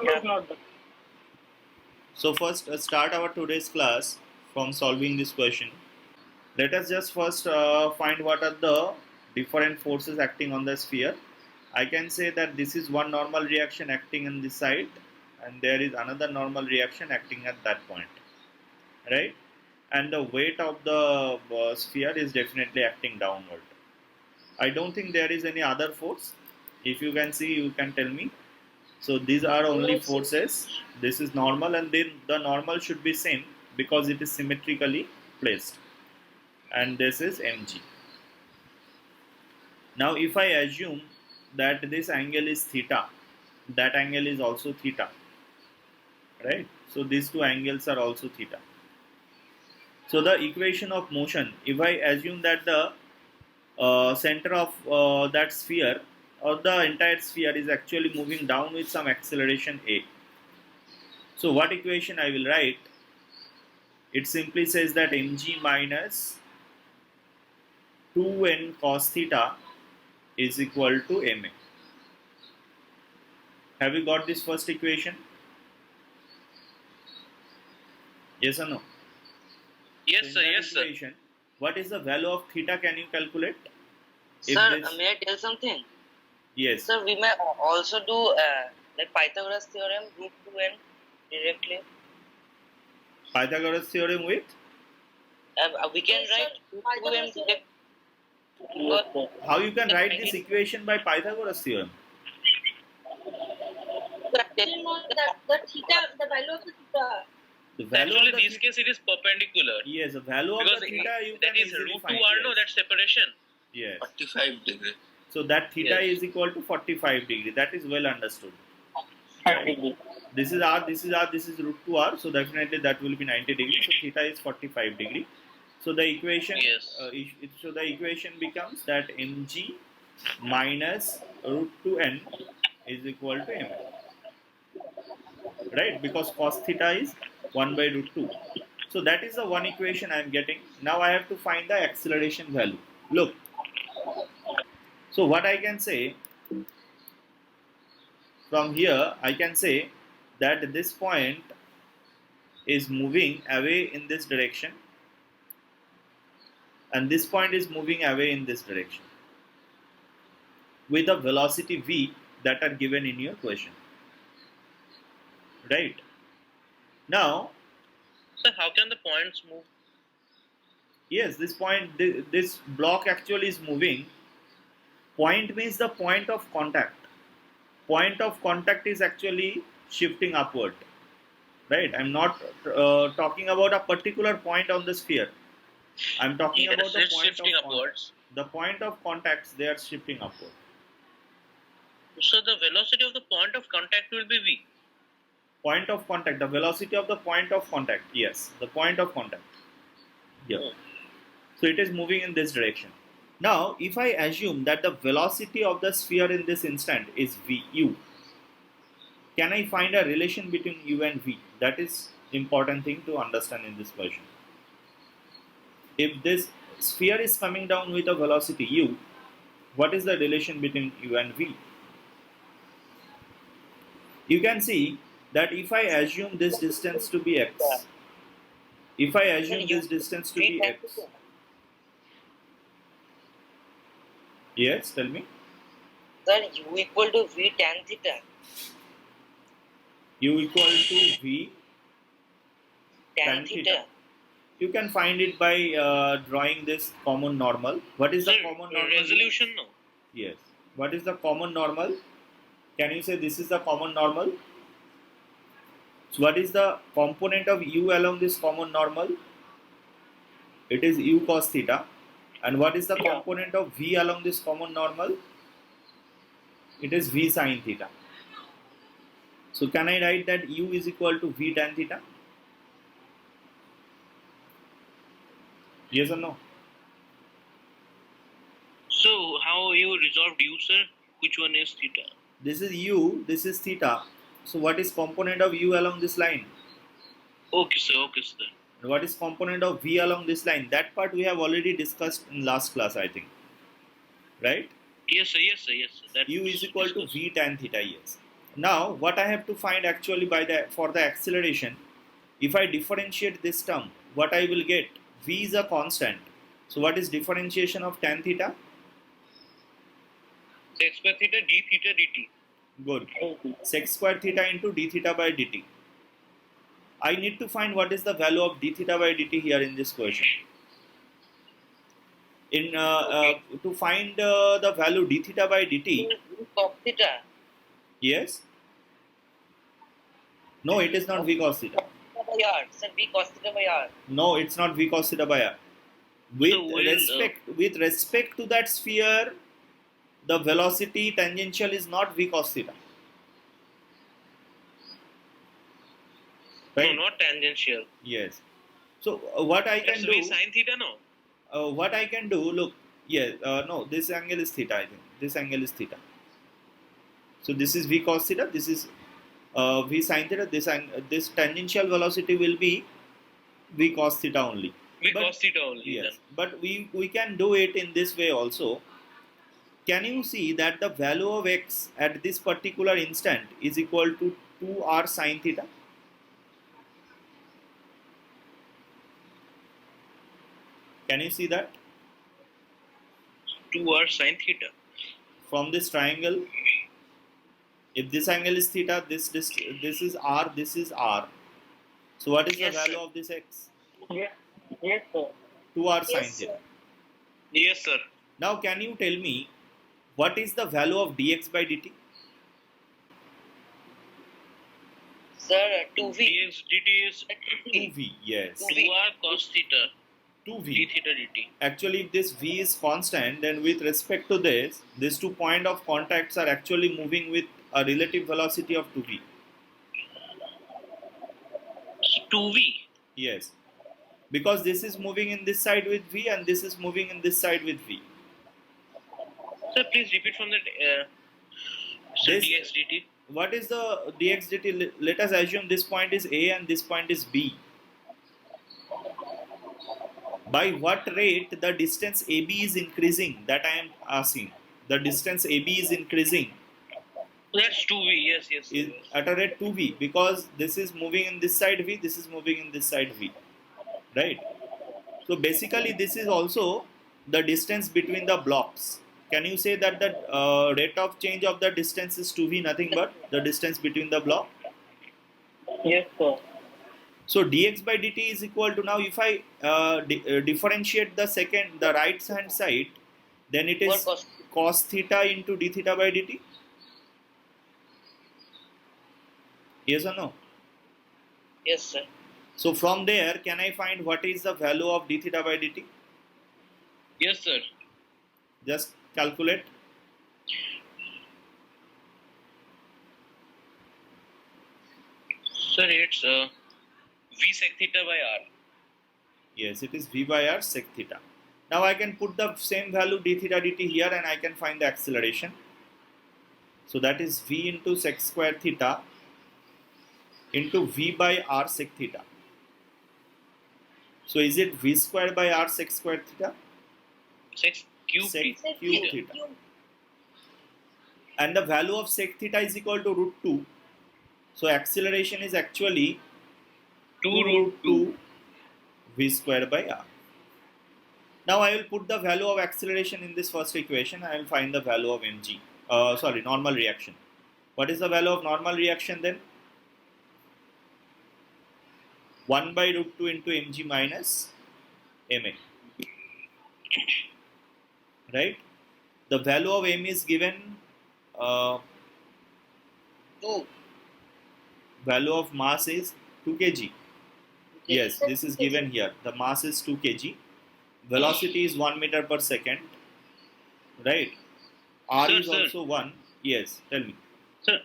Yeah. So first start our today's class from solving this question. Let us just first find what are the different forces acting on the sphere. I can say that this is one normal reaction acting on this side and there is another normal reaction acting at that point, right? And the weight of the sphere is definitely acting downward. I don't think there is any other force. If you can see, you can tell me. So these are only forces. This is normal and then the normal should be same because it is symmetrically placed. And this is mg. Now if I assume that this angle is theta, that angle is also theta, right? So these two angles are also theta. So the equation of motion, if I assume that the center of that sphere or the entire sphere is actually moving down with some acceleration a. So what equation I will write? It simply says that mg minus 2n cos theta is equal to ma. Have you got this first equation? Yes or no? Yes, In sir. that Yes, sir. equation, what is the value of theta? Can you calculate? Sir, may I tell something? Yes. Sir, we may also do like Pythagoras theorem, root 2n directly. Pythagoras theorem with? We can write root 2n directly. How you can write this equation by Pythagoras theorem? The theta, the value of the theta. The value Actually, of the in this case, it is perpendicular. Yes, the value of Because the theta you that can is easily root 2 find. r, Yes. no, that's separation. Yes. 45 degree. So that theta Yes. is equal to 45 degree. That is well understood. 30 degree. This is r, this is r, this is root 2r. So definitely that will be 90 degree. So theta is 45 degree. So the equation, Yes. so the equation becomes that mg minus root 2n is equal to ma. Right? Because cos theta is 1 by root 2. So that is the one equation I am getting. Now I have to find the acceleration value. Look. So what I can say from here, I can say that this point is moving away in this direction and this point is moving away in this direction with a velocity v that are given in your question. Right? Now, So how can the points move? yes, this point, this block actually is moving. Point means the point of contact. Point of contact is actually shifting upward. Right? I'm not talking about a particular point on the sphere. I'm talking Yes, about the it's point shifting of upwards. the point of contacts. They are shifting upward. So the velocity of the point of contact will be v. Point of contact. The velocity of the point of contact. Yes, the point of contact. Yeah. Oh. So it is moving in this direction. Now, if I assume that the velocity of the sphere in this instant is v u, can I find a relation between u and v? That is important thing to understand in this question. If this sphere is coming down with a velocity u, what is the relation between u and v? You can see that if I assume this distance to be x, if I assume this distance to be x, yes, tell me. Sir, u equal to v tan theta. U equal to v Tan theta. You can find it by drawing this common normal. What is the Sir, common normal? resolution no. Yes. What is the common normal? Can you say this is the common normal? So what is the component of u along this common normal? It is u cos theta. And what is the component of v along this common normal? It is v sin theta. So can I write that u is equal to v tan theta? Yes or no? So how you resolved u, sir? Which one is theta? This is u, this is theta. So what is component of u along this line? Okay, sir. Okay, sir. And what is component of v along this line? That part we have already discussed in last class, I think. Right? Yes, sir. Yes, sir. Yes, sir. That U is equal to v tan theta, yes. Now what I have to find actually for the acceleration, if I differentiate this term, what I will get, v is a constant. So what is differentiation of tan theta? Sec square theta d theta dt. Good. Sec square theta into d theta by dt. I need to find what is the value of d theta by dt here in this question. To find the value d theta by dt, Cos theta. yes. No, it is not v cos theta. By r. Sir, v cos theta by r. No, it's not v cos theta by r. With respect to that sphere, the velocity tangential is not v cos theta. Right? No, not tangential. Yes. So what I can That's do? v sin theta, no. What I can do? Look, yes. No, this angle is theta. I think this angle is theta. So this is v cos theta. This is v sin theta. This tangential velocity will be v cos theta only. V But- cos theta only. Yes, Then. but we can do it in this way also. Can you see that the value of x at this particular instant is equal to 2r sin theta? Can you see that? 2r sin theta. From this triangle, if this angle is theta, this is r, this is r. So what is Yes, the value sir. of this x? Yes. Yes, sir. 2r sin Yes, theta. sir. Yes, sir. Now can you tell me what is the value of dx by dt? Sir, 2v. dx dt is 2v, yes. 2r cos theta d 2v. theta dt. Actually, if this v is constant, then with respect to this, these 2 point of contacts are actually moving with a relative velocity of 2v. 2v. Yes. Because this is moving in this side with v and this is moving in this side with v. Sir, please repeat from that. So This- dx dt. What is the dx dt? Let us assume this point is a and this point is b. By what rate the distance AB is increasing? That I am asking. The distance AB is increasing That's 2v. Yes, yes. is at a rate 2v, because this is moving in this side v, this is moving in this side v, right? So basically this is also the distance between the blocks. Can you say that the rate of change of the distance is 2v, nothing but the distance between the block? Yes, sir. So dx by dt is equal to, now if I differentiate the right hand side, then it is Cos. cos theta into d theta by dt. Yes or no? Yes, sir. So from there, can I find what is the value of d theta by dt? Yes, sir. Just calculate. Sir, it's v sec theta by r. Yes, it is v by r sec theta. Now I can put the same value d theta dt here and I can find the acceleration. So that is v into sec square theta into v by r sec theta. So is it v square by r sec square theta? Sec cube Sec theta. cube theta. And the value of sec theta is equal to root 2. So acceleration is actually 2 root 2. v square by r. Now I will put the value of acceleration in this first equation. I will find the value of mg. Normal reaction. What is the value of normal reaction then? 1 by root 2 into mg minus ma. Right? The value of m is given. 2. Value of mass is 2 kg. Yes, this is given here. The mass is 2 kg. Velocity is 1 meter per second. Right? R Sir, is sir. also 1. Yes, tell me. Sir,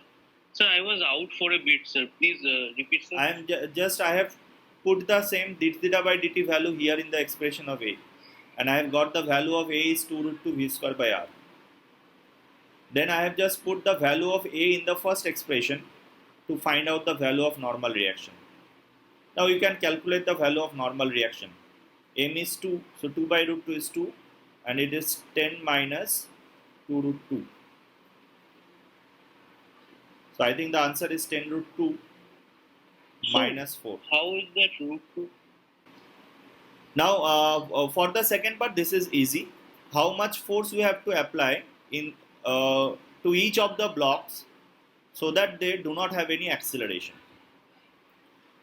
I was out for a bit, sir. Please repeat, sir. I am I have put the same d theta by dt value here in the expression of A. And I have got the value of A is 2 root 2 v square by r. Then I have just put the value of A in the first expression to find out the value of normal reaction. Now you can calculate the value of normal reaction. M is 2, so 2 by root 2 is 2 and it is 10 minus 2 root 2. So I think the answer is 10 root 2 minus 4. How is that root 2? Now for the second part, this is easy. How much force we have to apply in to each of the blocks so that they do not have any acceleration.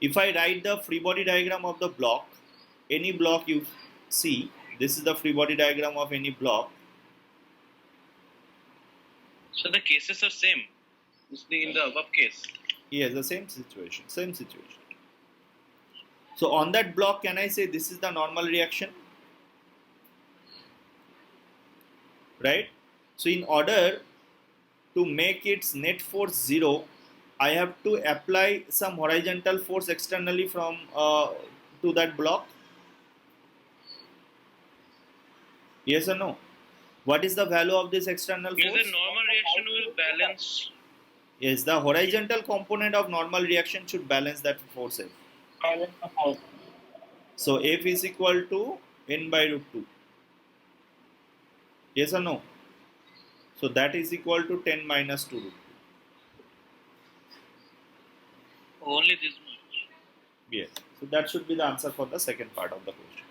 If I write the free body diagram of the block, any block you see, this is the free body diagram of any block. So the cases are same. Is in the above case. Yes, the same situation, same situation. So on that block, can I say this is the normal reaction? Right? So in order to make its net force 0, I have to apply some horizontal force externally from to that block. Yes or no? What is the value of this external Because force? the normal reaction will balance. Yes, the horizontal component of normal reaction should balance that force F. So F is equal to n by root 2. Yes or no? So that is equal to 10 minus 2 root 2. Only this much. Yes. So that should be the answer for the second part of the question.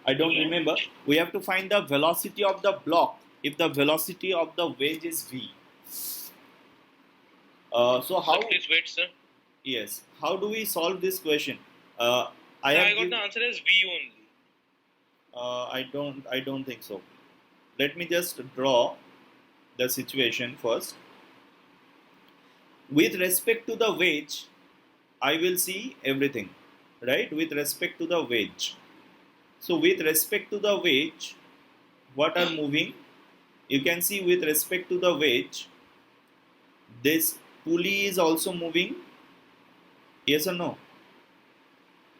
I don't remember. We have to find the velocity of the block if the velocity of the wedge is v. So how? Sir, please wait, sir. Yes. How do we solve this question? I got the answer as V only. I don't think so. Let me just draw the situation first. With respect to the wedge, I will see everything, right? With respect to the wedge. So with respect to the wedge, what are moving? You can see with respect to the wedge, this pulley is also moving. Yes or no?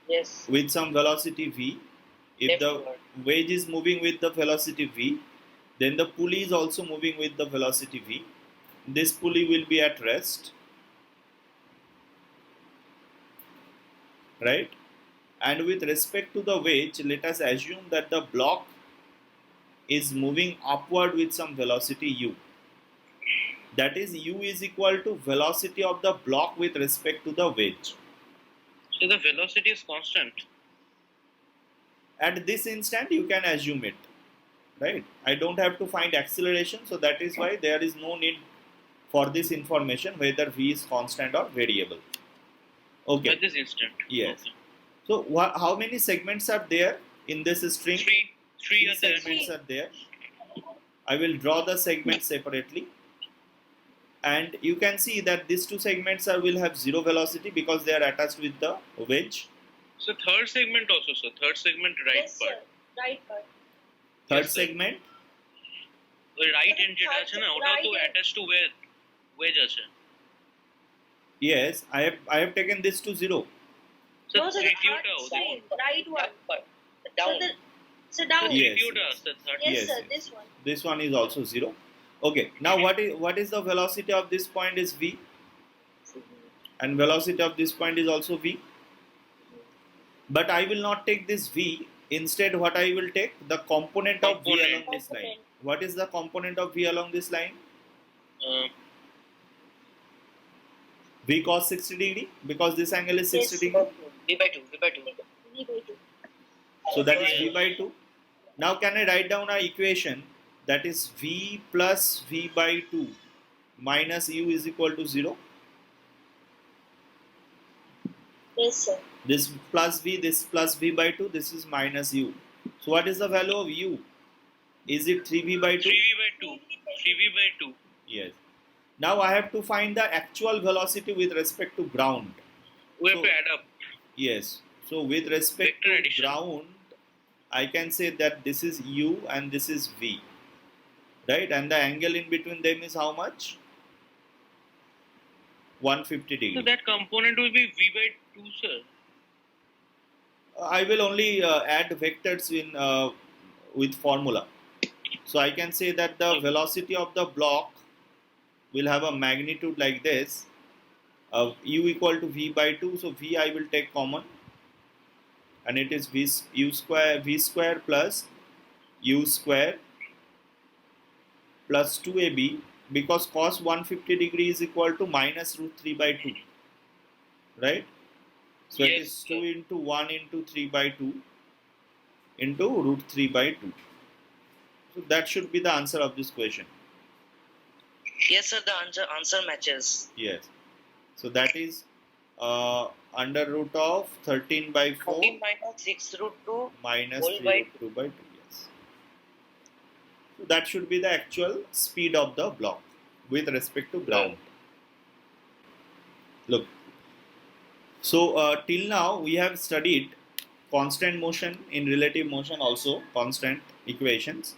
Yes. With some velocity v. If Yes, the Lord. wedge is moving with the velocity v, then the pulley is also moving with the velocity v. This pulley will be at rest, right? And with respect to the wedge, let us assume that the block is moving upward with some velocity u. That is, u is equal to velocity of the block with respect to the wedge. So the velocity is constant. At this instant, you can assume it, right? I don't have to find acceleration, so that is why there is no need for this information whether v is constant or variable. Okay. At this instant. Yes. Okay. So how many segments are there in this string? Three are there. Segments are there. I will draw the segments separately, and you can see that these two segments will have zero velocity because they are attached with the wedge. So third segment also, sir. Third segment right Yes, sir. part. Right part. Third Yes, sir. segment, ওই right end যেটা আছে না ওটাও তো Right end. attached to wedge আছে. yes, I have taken this to zero. So No, sir, the তৃতীয়টা third ওদের side, right one. Upward. So Down. so down. Yes. তৃতীয়টা আছে third. Yes, Yes, sir. yes. This one. This one is also zero. Okay. Now what is the velocity of this point is v, and velocity of this point is also v. But I will not take this v. Instead, what I will take the component of v along this line. What is the component of v along this line? V cos 60 degree, because this angle is 60 Yes. degree. V by 2. V by 2. V by 2. So that is v by 2. Now can I write down an equation that is v plus v by 2 minus u is equal to 0? Yes, sir. This plus v by 2, this is minus u. So what is the value of u? Is it 3v by 2? 3v by 2. 3v by 2. Yes. Now I have to find the actual velocity with respect to ground. We have So- to add up. Yes. So with respect Vector to addition. ground, I can say that this is u and this is v. Right? And the angle in between them is how much? 150 So degree. that component will be v by 2, sir. I will only add vectors in with formula. So I can say that the velocity of the block will have a magnitude like this, u equal to v by 2. So v I will take common, and it is v square plus u square plus 2ab because cos 150 degree is equal to minus root 3 by 2, right? So it Yes, is 2 sir. into 1 into 3 by 2 into root 3 by 2. So that should be the answer of this question. Yes, sir. The answer matches. Yes. So that is under root of 13 by 4 14 minus 6 root 2 minus whole 3 by root 2 by 2. Yes. So that should be the actual speed of the block with respect to ground. Look. So till now we have studied constant motion in relative motion, also constant equations.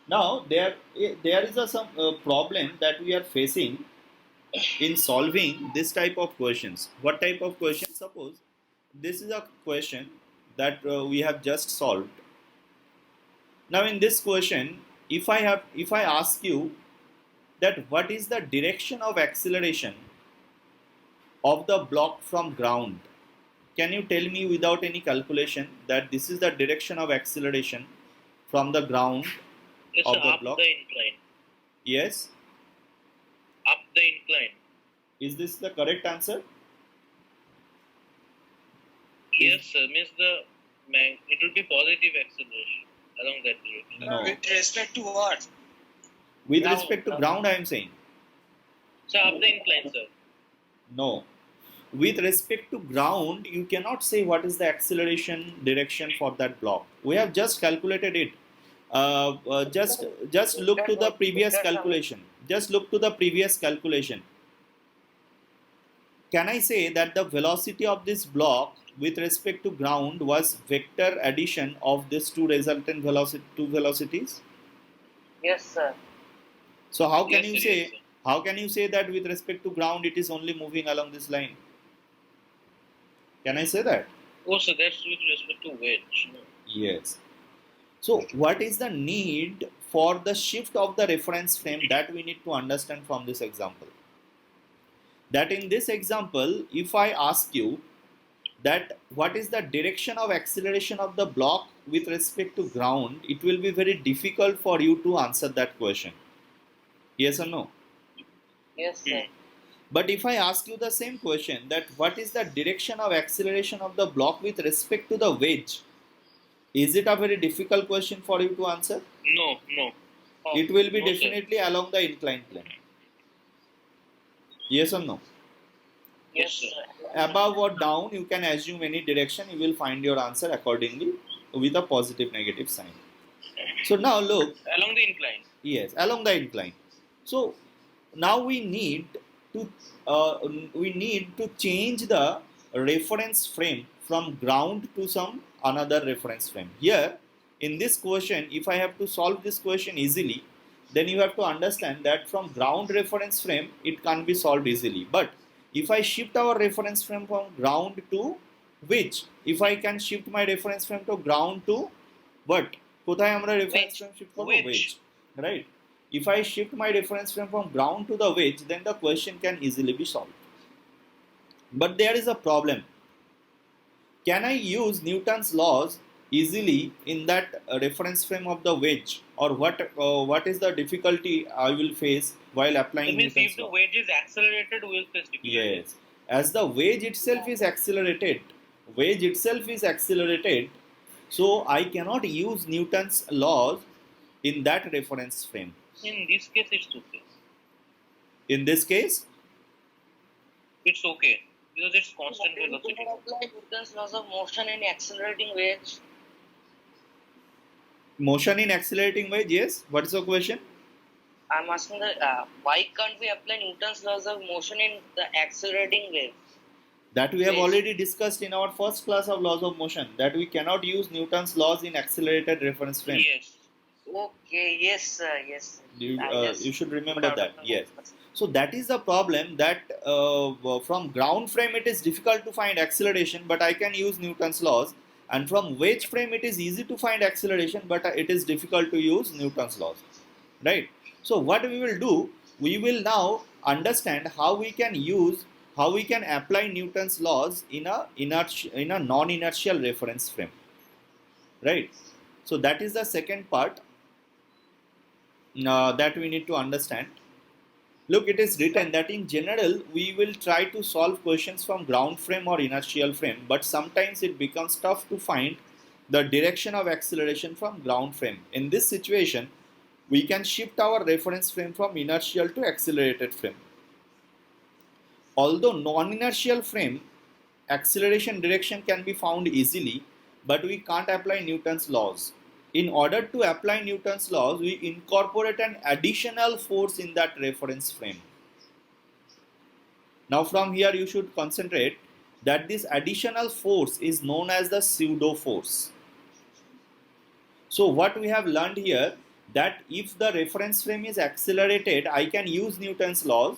Now there is some problem that we are facing in solving this type of questions. What type of question? Suppose this is a question that we have just solved. Now in this question, if I ask you that what is the direction of acceleration of the block from ground, can you tell me without any calculation that this is the direction of acceleration from the ground Yes, of sir. the Up block? the incline. Yes. Up the incline. Is this the correct answer? Yes, sir. Means it will be positive acceleration along that direction. No. with respect to what? With Ground, respect to ground. ground, I am saying. So up the incline, sir. No. With respect to ground, you cannot say what is the acceleration direction for that block. We have just calculated it. Just look to the previous calculation. Just look to the previous calculation. Can I say that the velocity of this block with respect to ground was vector addition of these two resultant velocities? Yes, sir. So how can Yes, you sir, say yes, sir. how can you say that with respect to ground it is only moving along this line? Can I say that? Oh, so that's with respect to wedge. Yes. So what is the need for the shift of the reference frame that we need to understand from this example? That in this example, if I ask you that what is the direction of acceleration of the block with respect to ground, it will be very difficult for you to answer that question. Yes or no? Yes, sir. But if I ask you the same question, that what is the direction of acceleration of the block with respect to the wedge, is it a very difficult question for you to answer? No, no. Oh, It will be no, sir. definitely along the inclined plane. Yes or no? Yes, Yes, sir. Above or down, you can assume any direction, you will find your answer accordingly with a positive negative sign. So now look, Along the incline. yes, along the incline. So now we need to change the reference frame from ground to some another reference frame. Here in this question, if I have to solve this question easily, then you have to understand that from ground reference frame it can't be solved easily. But if I shift our reference frame from ground to which, if I can shift my reference frame to ground to what, কোথায় আমরা reference frame shift করব? Wedge, right? If I shift my reference frame from ground to the wedge, then the question can easily be solved. But there is a problem. Can I use Newton's laws easily in that reference frame of the wedge, or what is the difficulty I will face while applying That means Newton's if the law? wedge is accelerated, we will face difficulty. Yes, as the wedge itself is accelerated, so I cannot use Newton's laws in that reference frame. In this case, it's okay. In this case, It's okay because it's constant velocity. Apply Newton's laws of motion in accelerating wedge. motion in accelerating wedge, yes. What is the question? I'm asking why can't we apply Newton's laws of motion in the accelerating wedge? That we have Yes. already discussed in our first class of laws of motion, that we cannot use Newton's laws in accelerated reference frame. Yes. Okay. Yes, sir. Yes. You should remember that. Yes. So that is the problem, that from ground frame it is difficult to find acceleration, but I can use Newton's laws, and from wedge frame it is easy to find acceleration, but it is difficult to use Newton's laws, right? So what we will do, we will now understand how we can apply Newton's laws in a non-inertial reference frame, right? So that is the second part. that we need to understand. Look, it is written that in general we will try to solve questions from ground frame or inertial frame, but sometimes it becomes tough to find the direction of acceleration from ground frame. In this situation, we can shift our reference frame from inertial to accelerated frame. Although non-inertial frame, acceleration direction can be found easily, but we can't apply Newton's laws. In order to apply Newton's laws, we incorporate an additional force in that reference frame. Now from here you should concentrate that this additional force is known as the pseudo force. So what we have learned here, that if the reference frame is accelerated, I can use Newton's laws,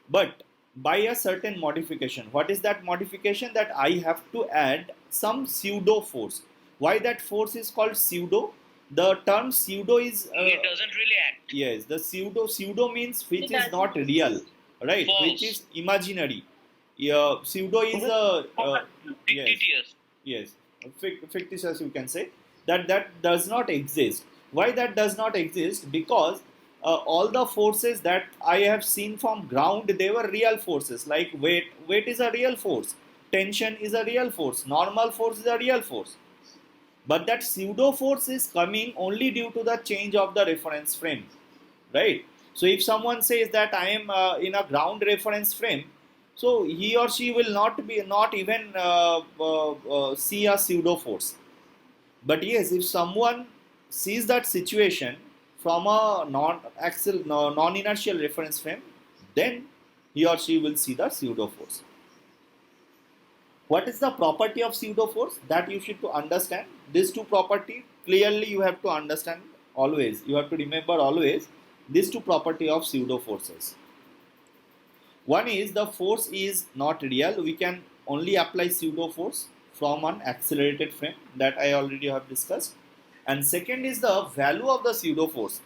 but by a certain modification. What is that modification? That I have to add some pseudo force. Why that force is called pseudo? The term pseudo is it doesn't really act. yes, the pseudo means which It is doesn't. not real, right? False. Which is imaginary. Yeah, pseudo is a yes, Fictitious. yes, fictitious, you can say. That does not exist. Why that does not exist? Because all the forces that I have seen from ground, they were real forces. Like weight is a real force, tension is a real force, normal force is a real force. But that pseudo force is coming only due to the change of the reference frame, right? So if someone says that I am in a ground reference frame, so he or she will not even see a pseudo force. But yes, if someone sees that situation from a non-inertial reference frame, then he or she will see the pseudo force. What is the property of pseudo force? That you should to understand. These two property clearly you have to understand always. You have to remember always these two property of pseudo forces. One is the force is not real. We can only apply pseudo force from an accelerated frame, that I already have discussed. And second is the value of the pseudo force.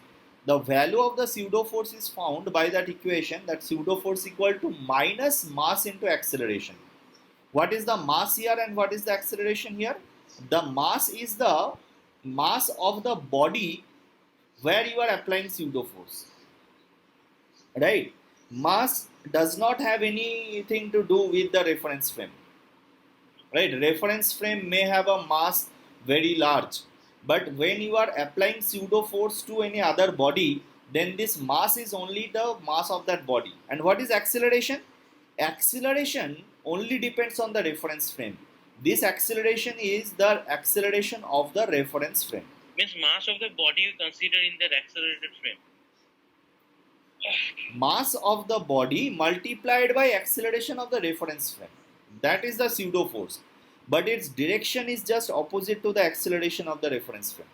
The value of the pseudo force is found by that equation, that pseudo force equal to minus mass into acceleration. What is the mass here and what is the acceleration here? The mass is the mass of the body where you are applying pseudo force, right? Mass does not have anything to do with the reference frame, right? Reference frame may have a mass very large, but when you are applying pseudo force to any other body, then this mass is only the mass of that body. And what is acceleration? Acceleration only depends on the reference frame. This acceleration is the acceleration of the reference frame. Means mass of the body you consider in that accelerated frame. Mass of the body multiplied by acceleration of the reference frame. That is the pseudo force. But its direction is just opposite to the acceleration of the reference frame.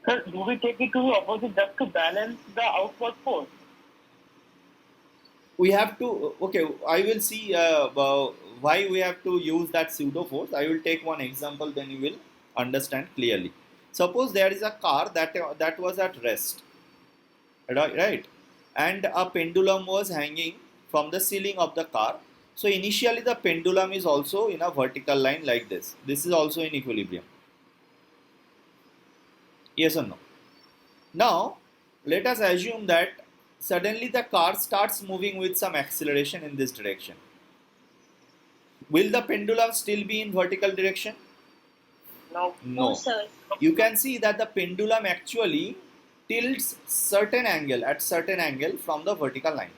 Sir, do we take it to the opposite just to balance the outward force? We have to, okay, I will see why we have to use that pseudo force. I will take one example, then you will understand clearly. Suppose there is a car that was at rest, right? And a pendulum was hanging from the ceiling of the car. So initially the pendulum is also in a vertical line like this. This is also in equilibrium. Yes or no? Now, let us assume that suddenly the car starts moving with some acceleration in this direction. Will the pendulum still be in vertical direction? No. No. sir. You can see that the pendulum actually tilts at certain angle from the vertical line.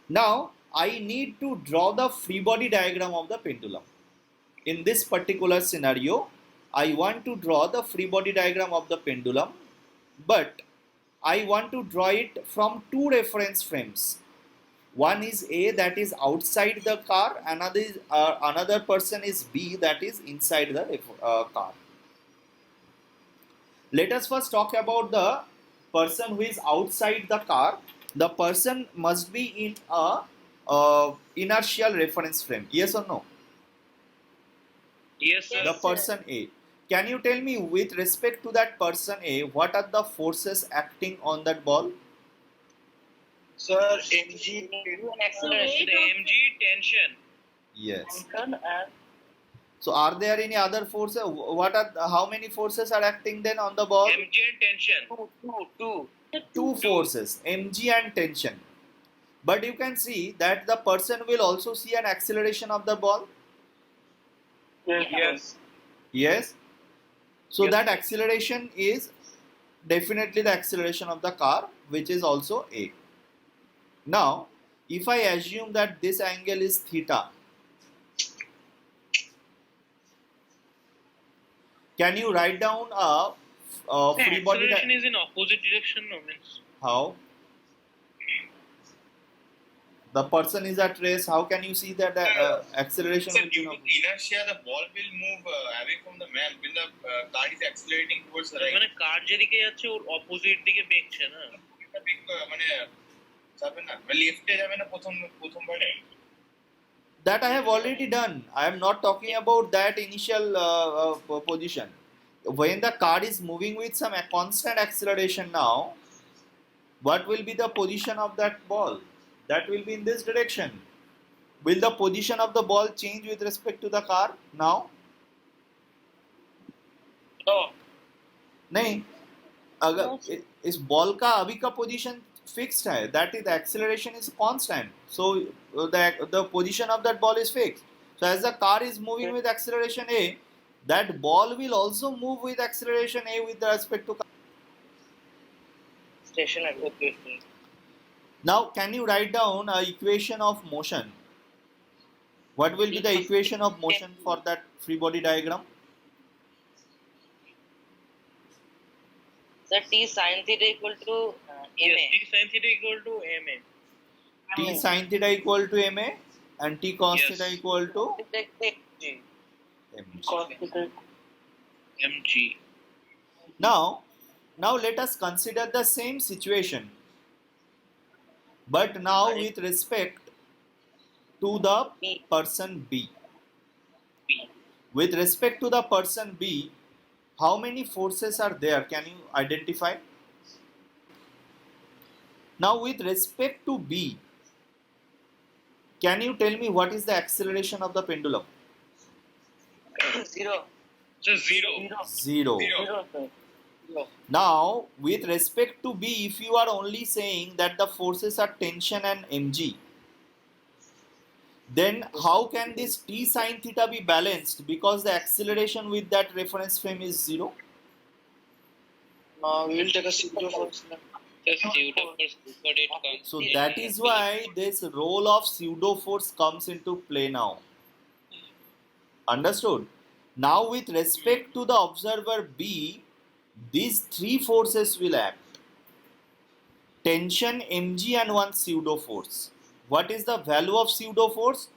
Now, I need to draw the free body diagram of the pendulum. In this particular scenario, I want to draw the free body diagram of the pendulum, but I want to draw it from two reference frames. One is A, that is outside the car, another person is B, that is inside the car. Let us first talk about the person who is outside the car. The person must be in a inertial reference frame. Yes or no? Yes, sir. The Yes, sir. person A. Can you tell me with respect to that person A, what are the forces acting on that ball? Sir, mg Acceleration. The mg tension. Yes. tension and So are there any other forces? What are how many forces are acting then on the ball? mg and tension. Two forces, mg and tension. But you can see that the person will also see an acceleration of the ball. Yes. Yes. So Yes. that acceleration is definitely the acceleration of the car, which is also a. Now, if I assume that this angle is theta, can you write down a The free body? acceleration is in opposite direction, no means. How? The person is at rest. How can you see that acceleration? So will be due to not- inertia, the ball will move away from the man when the car is accelerating towards the right. মানে কার যেদিকে যাচ্ছে ওর opposite দিকে বেঁকছে না। এটা মানে যাবে না, লেফটে যাবে না প্রথমবারে। That I have already done. I am not talking about that initial position. When the car is moving with some constant acceleration now, what will be the position of that ball? That will be in this direction. Will the position of the ball change with respect to the car now? No. नहीं. अगर इस ball का अभी का position fixed है, that is the acceleration is constant, so the position of that ball is fixed. So as the car is moving with acceleration a, that ball will also move with acceleration a with respect to car. Stationary. Okay. Now can you write down a equation of motion? What will be the equation of motion for that free body diagram? So T sin theta equal to Yes, MA. t sin theta equal to ma. T sin theta equal to ma and T cos Yes. theta equal to G. mg. mg. Now let us consider the same situation, but now with respect to the B. person B. B. With respect to the person B, how many forces are there? Can you identify? Now with respect to B, can you tell me what is the acceleration of the pendulum? Zero. Just zero. Zero. Zero, sir. Now, with respect to B, if you are only saying that the forces are tension and mg, then how can this T sin theta be balanced, because the acceleration with that reference frame is zero? We will take a pseudo force. The pseudo force before it comes. So that is why this role of pseudo force comes into play now. Understood? Now with respect to the observer B, these three forces will act: tension, mg and one pseudo force. What is the value of pseudo force?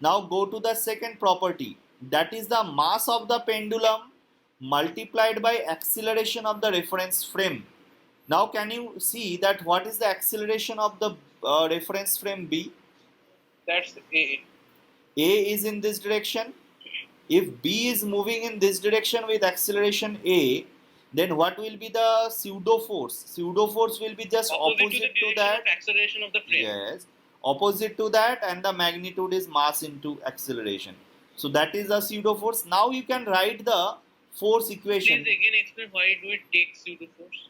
Now go to the second property, that is the mass of the pendulum multiplied by acceleration of the reference frame. Now can you see that what is the acceleration of the reference frame B? That's a. A is in this direction. If B is moving in this direction with acceleration A, then what will be the pseudo force? Pseudo force will be just Opposite to the opposite to direction that. of acceleration of the frame. Yes, opposite to that, and the magnitude is mass into acceleration. So that is the pseudo force. Now you can write the force equation. Please again explain why do it take pseudo force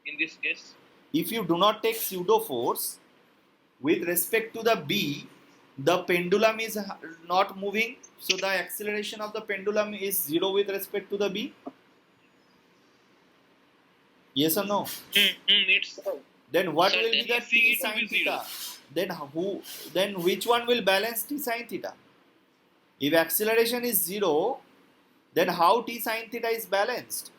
in this case? If you do not take pseudo force with respect to the B, the pendulum is not moving, so the acceleration of the pendulum is zero with respect to the B. Yes or no? It's Then what So will be then the you T see it will sin be zero. theta? Then which one will balance T sin theta? If acceleration is zero, then how T sin theta is balanced?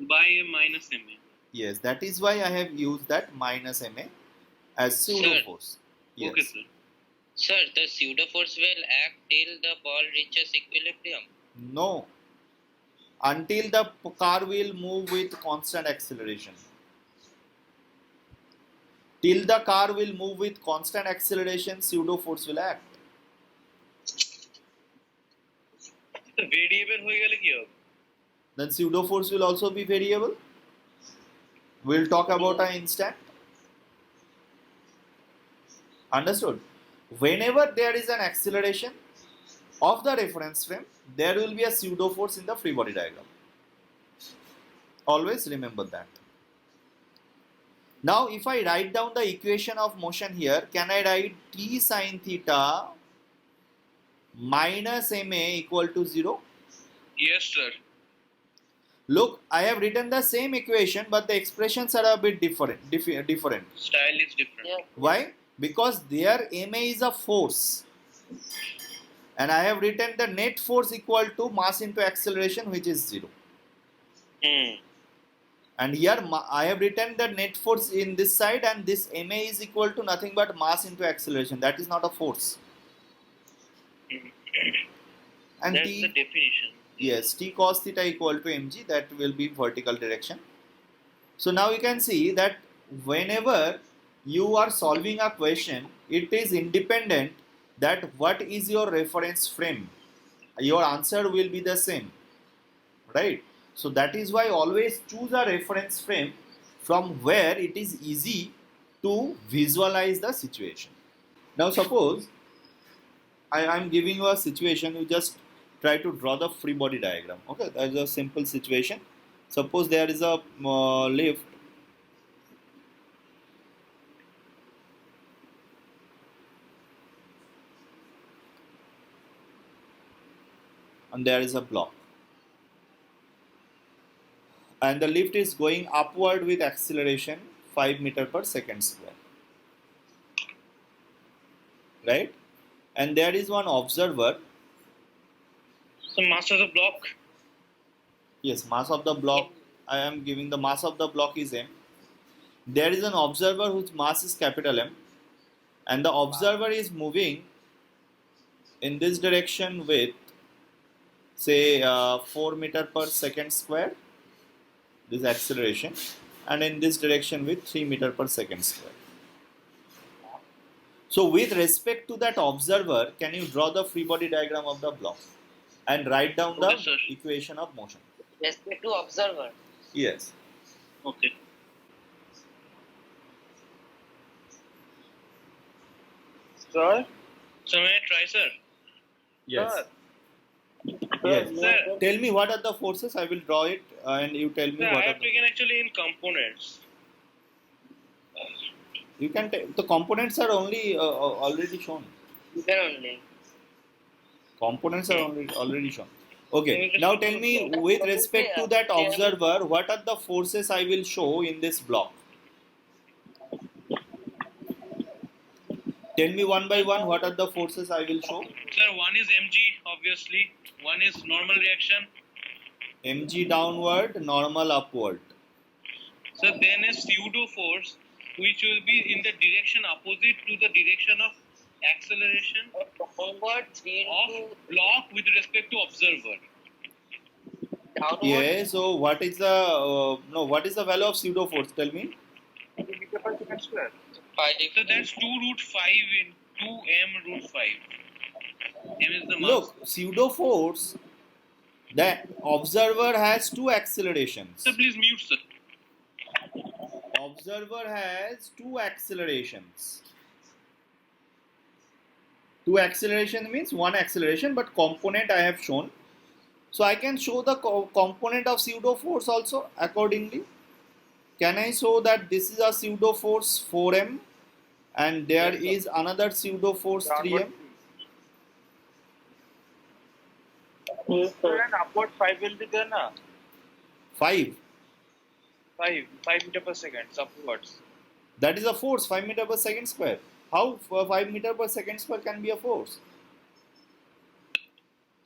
by a minus ma. Yes, that is why I have used that minus ma as pseudo Sir. force. Yes. Okay, sir. Sir, the pseudo force will act till the ball reaches equilibrium. No. Until the car will move with constant acceleration. Till the car will move with constant acceleration, pseudo force will act. The variable হয়ে গেলে কি হবে? Then pseudo force will also be variable. We'll talk about an instant. Understood? Whenever there is an acceleration, of the reference frame, there will be a pseudo force in the free body diagram. Always remember that. Now, if I write down the equation of motion here, can I write T sine theta minus ma equal to 0? Yes, sir. Look, I have written the same equation, but the expressions are a bit different. Style is different. Yeah. Why? Because there ma is a force, and I have written the net force equal to mass into acceleration, which is 0. And here I have written the net force in this side, and this ma is equal to nothing but mass into acceleration. That is not a force. And That's t, the definition. yes, t cos theta equal to mg, that will be vertical direction. So now you can see that whenever you are solving a question, it is independent that what is your reference frame. Your answer will be the same, right? So that is why always choose a reference frame from where it is easy to visualize the situation. Now suppose I am giving you a situation, you just try to draw the free body diagram. Okay, that is a simple situation. Suppose there is a lift. And there is a block. And the lift is going upward with acceleration 5 meters per second square. Right? And there is one observer. So mass of the block. Yes, mass of the block, I am giving the mass of the block is m. There is an observer whose mass is capital M, and the observer is moving in this direction with say 4 meters per second square, this acceleration, and in this direction with 3 meters per second square. So with respect to that observer, can you draw the free body diagram of the block and write down the Yes, sir. equation of motion? Respect to observer. Yes. Okay. Sir? So may I try, sir? Yes. Sir. Yes. Sir, Tell me what are the forces, I will draw it and you tell me sir, what I are have taken actually in components. you can take the components are only already shown. You can only. Components are already shown. Okay, now tell me with respect to that observer, what are the forces I will show in this block? Tell me one by one what are the forces I will show. Sir, one is mg, obviously. One is normal reaction. Mg downward, normal upward. So then a pseudo force which will be in the direction opposite to the direction of acceleration Downward 3 of into block with respect to observer. downward. Yeah, so what is the what is the value of pseudo force? Tell me. Meter per second square. 5. So that's 2 root 5 in 2m root 5. M is the mass. Look, pseudo force, the observer has two accelerations. Sir, please mute, sir. Observer has two accelerations. Two acceleration means one acceleration, but component I have shown. So I can show the component of pseudo force also accordingly. Can I show that this is a pseudo force 4m and there is another pseudo force 3m? Yes, sir. And upward 5 will be there na? 5. 5 meter per second upwards. That is a force, 5 meters per second square. How 5 meters per second square can be a force?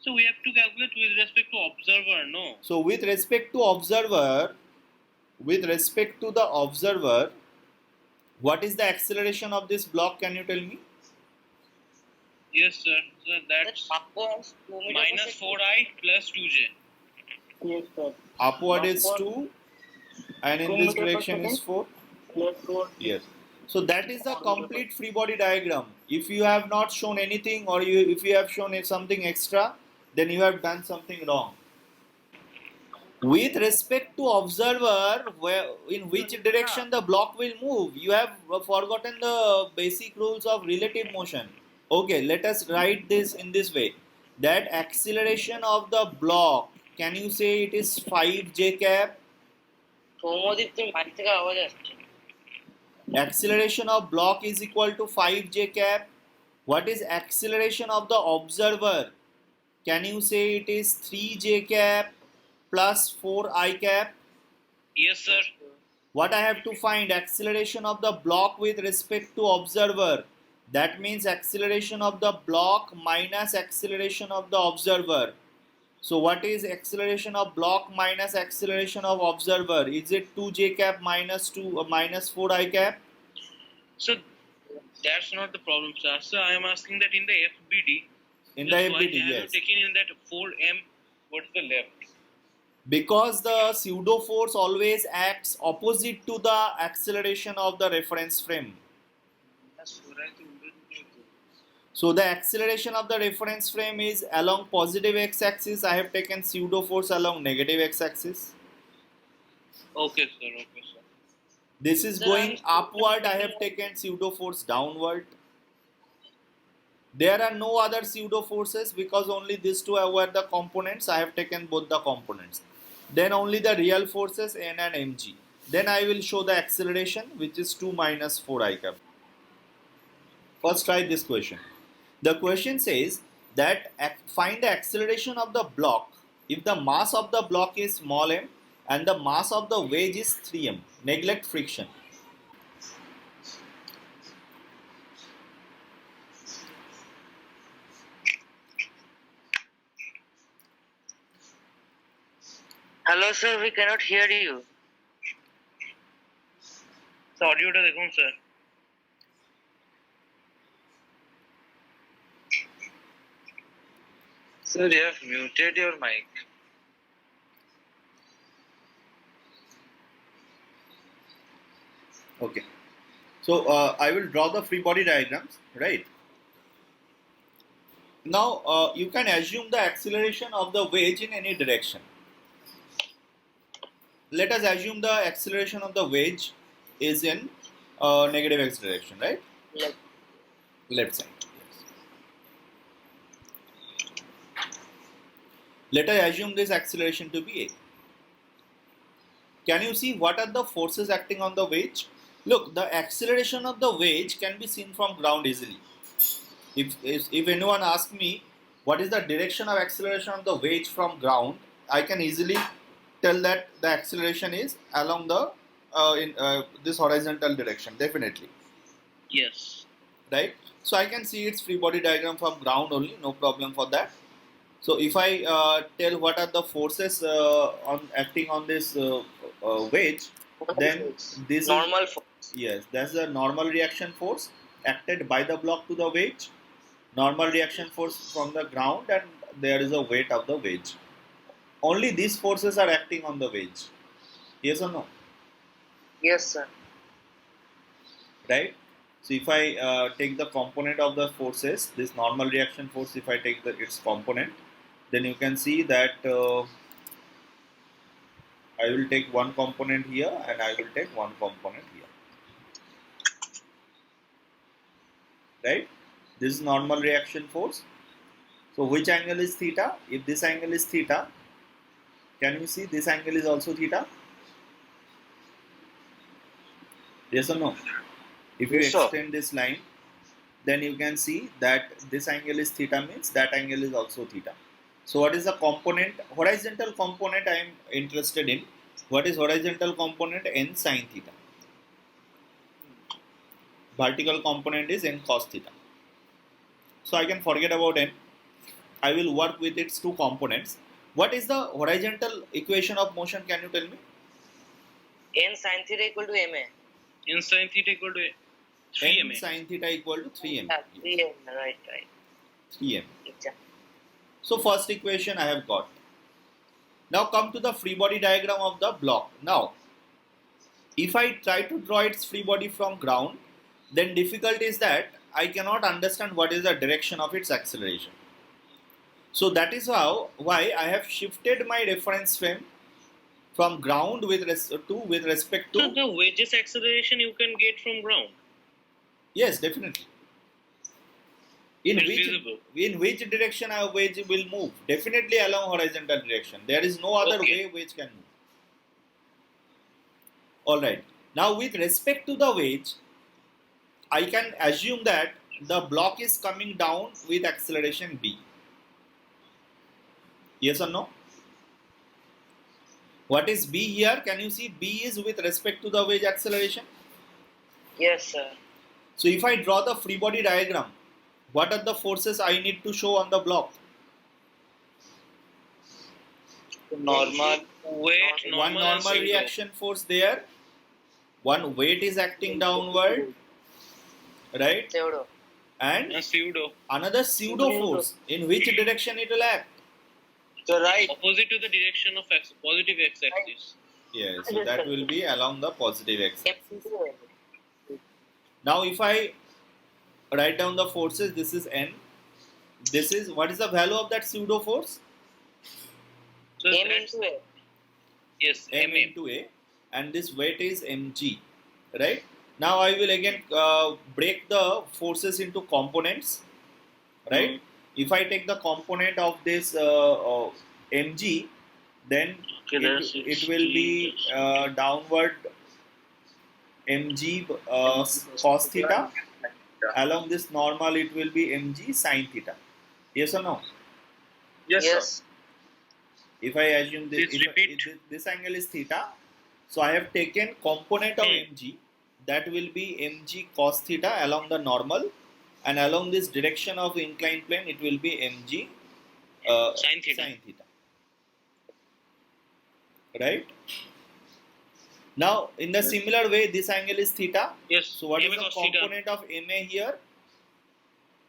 So we have to calculate with respect to observer, no? So with respect to the observer, what is the acceleration of this block? Can you tell me? Yes, sir. So that's Upwards 2 meters minus 4i plus 2j. Yes, sir. Upward is 2 and in 2 this meters per direction is second? 4. Plus 4. Yes. So that is the complete free body diagram. If you have not shown anything or if you have shown something extra, then you have done something wrong. With respect to observer, in which direction the block will move, you have forgotten the basic rules of relative motion. Okay, let us write this in this way. that acceleration of the block, can you say it is 5 j cap? Soumyadip তুমি বাড়ি থেকে আওয়াজ আসছে। Acceleration of block is equal to 5 j cap. What is acceleration of the observer? Can you say it is 3 j cap plus 4 I cap? Yes, sir. What I have to find? Acceleration of the block with respect to observer. That means acceleration of the block minus acceleration of the observer. So what is acceleration of block minus acceleration of observer? Is it 2 j cap minus 4 I cap? So that's not the problem, sir. So I am asking that in the FBD. In the just why FBD, I have yes. taken in that 4m. What's the left? Because the pseudo force always acts opposite to the acceleration of the reference frame. So the acceleration of the reference frame is along positive x-axis. I have taken pseudo force along negative x-axis. Okay, sir. Okay, sir. This is Sir, going I'm- upward. I have taken pseudo force downward. There are no other pseudo forces because only these two were the components. I have taken both the components. Then only the real forces n and mg. Then I will show the acceleration, which is 2 minus 4 I cap. First try this question. The question says that find the acceleration of the block if the mass of the block is small m and the mass of the wedge is 3m. Neglect friction. Hello sir, we can't hear you. So অডিওটা দেখুন sir. Sir, you have muted your mic. Okay. So I will draw the free body diagrams, right? Now you can assume the acceleration of the wedge in any direction. Let us assume the acceleration of the wedge is in negative x direction, right? Left. Left side. Yes. Let us assume this acceleration to be a. Can you see what are the forces acting on the wedge? Look, the acceleration of the wedge can be seen from ground easily. If anyone asks me what is the direction of acceleration of the wedge from ground, I can easily tell that the acceleration is along the this horizontal direction, definitely, Yes. right? So I can see its free body diagram from ground only, no problem for that. So if I tell what are the forces acting on this wedge, then this normal is, yes, that's the normal reaction force acted by the block to the wedge, normal reaction force from the ground, and there is a weight of the wedge. Only these forces are acting on the wedge. Yes or no? Yes sir. Right? So if I take the component of the forces, this normal reaction force, if I take its component, then you can see that I will take one component here and I will take one component here. Right? This is normal reaction force. So which angle is theta? If this angle is theta, can you see this angle is also theta? Yes or no? If you Yes, sir. extend this line, then you can see that this angle is theta, means that angle is also theta. So what is the component? Horizontal component I am interested in. What is horizontal component? N sine theta. Vertical component is n cos theta. So I can forget about n. I will work with its two components. What is the horizontal equation of motion? Can you tell me? n sin theta equal to ma. In sin theta equal to 3 N ma. sine theta equal to 3m. 3m, right. 3m. Exactly. So first equation I have got. Now come to the free body diagram of the block. Now, if I try to draw its free body from ground, then difficult is that I cannot understand what is the direction of its acceleration. So that is why I have shifted my reference frame from ground with respect So to. the wedge's acceleration you can get from ground. Yes, definitely. Visible. in which direction a wedge will move? Definitely along horizontal direction. There is no other Okay. way wedge can move. Alright. Now with respect to the wedge, I can assume that the block is coming down with acceleration b. Yes or no? What is b here? Can you see b is with respect to the wedge acceleration? Yes, sir. So if I draw the free body diagram, what are the forces I need to show on the block? Normal. Weight, normal, One and normal pseudo. reaction force there, one weight is acting downward, right? Pseudo. And And pseudo. another pseudo force. In which direction it will act? So right. Opposite to the direction of positive x-axis. Yes, so that will be along the positive x-axis. Now if I write down the forces, this is N. This is, what is the value of that pseudo force? So M that's, into A. yes, M MA. into A, and this weight is mg, right? Now I will again break the forces into components, right? If I take the component of this mg, then Okay, that's it will be downward mg cos theta. Along this normal, it will be mg sin theta. Yes or no? Yes, sir. Yes. If I assume this, Please repeat. this angle is theta, so I have taken component of mg, that will be mg cos theta along the normal, and along this direction of inclined plane, it will be mg Sin theta. sin theta. Right? Now, in the similar way, this angle is theta. Yes. So, what is MA the cos theta. component of MA here?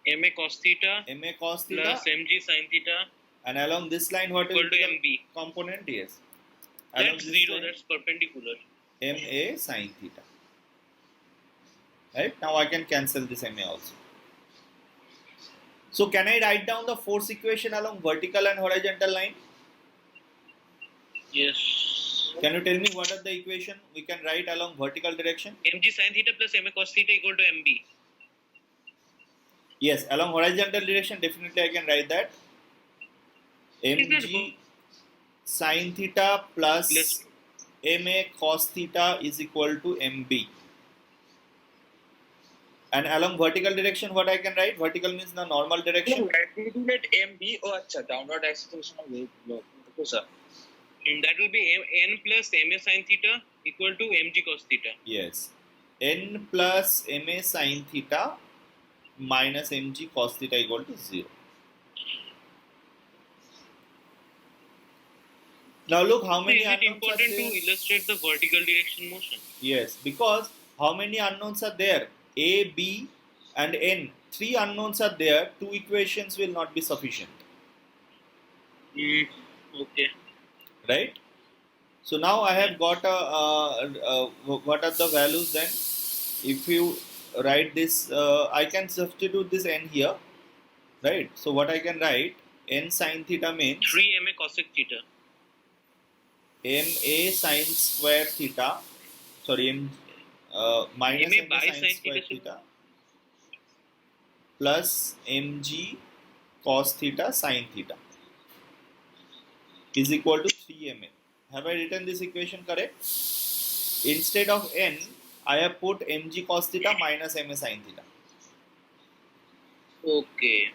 MA cos theta MA cos theta, plus MG sin theta and along this line, what is equal to the MB. component? Yes. Along That's this zero. line, That's perpendicular. MA sin theta. Right? Now I can cancel this MA also. So can I write down the force equation along vertical and horizontal line? Yes. Can you tell me what are the equation we can write along vertical direction? MG sin theta plus MA cos theta equal to MB. Yes, along horizontal direction, definitely I can write that. Mg sin theta plus MA cos theta is equal to MB. And along vertical direction, what I can write? Vertical means the normal direction. Let MB or downward acceleration of wave block. Okay, sir. That will be N plus MA sin theta equal to MG cos theta. Yes. N plus MA sin theta minus MG cos theta equal to 0. Now look how So many is it unknowns are important to there. illustrate the vertical direction motion? Yes, because how many unknowns are there? A, B and N. 3 unknowns are there. 2 equations will not be sufficient. Okay. Right? So now I have got what are the values then? If you write this, I can substitute this N here. Right? So what I can write? N sin theta means 3 MA cosec theta. MA sin square theta, sorry, minus MA MA by sin sin square theta theta plus MG cos theta sin theta is equal to 3MA. Have I written this equation correct? Instead of N, I have put MG cos theta minus MA sin theta. Okay.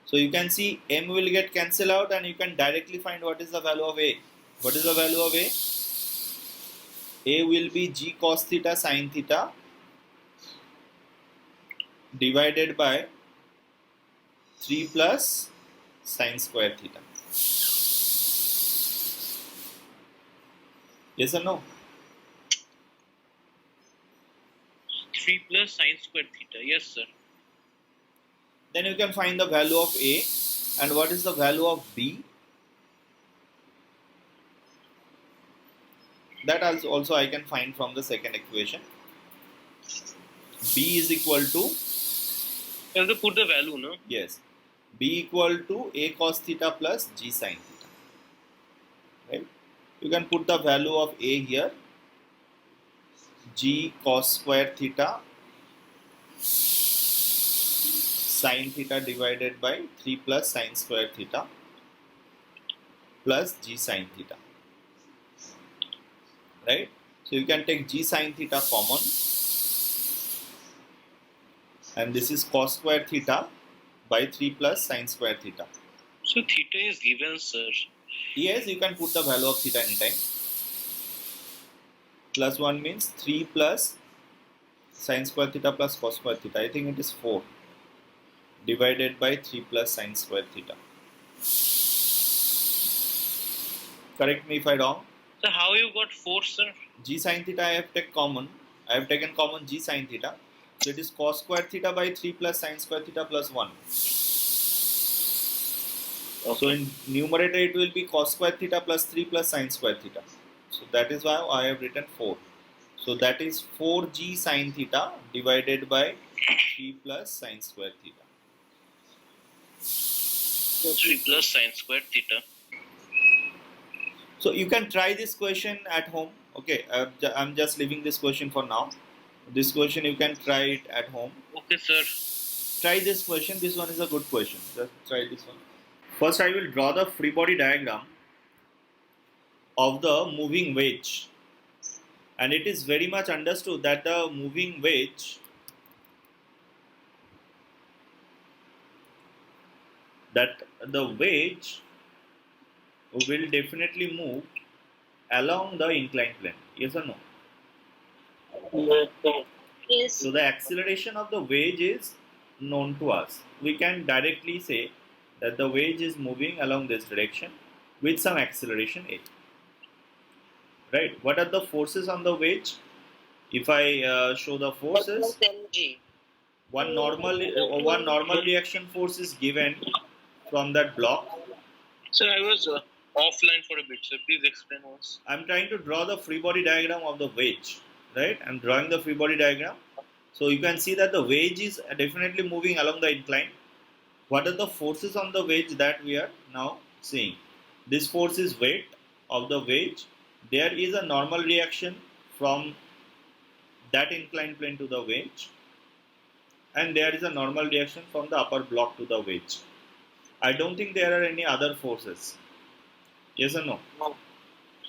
So you can see M will get cancelled out and you can directly find what is the value of A. What is the value of A? A will be G cos theta sin theta divided by 3 plus sin square theta. Yes or no? 3 plus sin square theta. Yes, sir. Then you can find the value of A, and what is the value of B? That also I can find from the second equation. B is equal to, You have to put the value, no? yes, B equal to A cos theta plus G sin theta. Right? You can put the value of A here, G cos square theta sine theta divided by 3 plus sine square theta plus g sine theta. Right? So you can take g sine theta common, and this is cos square theta by 3 plus sine square theta. So theta is given, sir. Yes, you can put the value of theta anytime. Plus 1 means 3 plus sine square theta plus cos square theta. I think it is 4 divided by 3 plus sine square theta. Correct me if I wrong. So how you got 4, sir? G sine theta I have taken common. I have taken common g sine theta. So it is cos square theta by 3 plus sine square theta plus 1. So in numerator it will be cos square theta plus 3 plus sine square theta. So that is why I have written 4. So that is 4g sine theta divided by 3 plus sine square theta. 3 plus sine square theta. So you can try this question at home. Okay, I'm just leaving this question for now. This question you can try it at home. Okay, sir. Try this question. This one is a good question. Just try this one. First, I will draw the free body diagram of the moving wedge. And it is very much understood that the moving wedge will definitely move along the inclined plane. Yes or no? Yes, sir. Yes. So the acceleration of the wedge is known to us. We can directly say that the wedge is moving along this direction with some acceleration a. Right? What are the forces on the wedge? If I show the forces, mg. one normal reaction force is given from that block. Sir, I was offline for a bit, so please explain once. I'm trying to draw the free body diagram of the wedge. Right? I'm drawing the free body diagram. So you can see that the wedge is definitely moving along the incline. What are the forces on the wedge that we are now seeing? This force is weight of the wedge. There is a normal reaction from that inclined plane to the wedge, and there is a normal reaction from the upper block to the wedge. I don't think there are any other forces. Yes or no? No.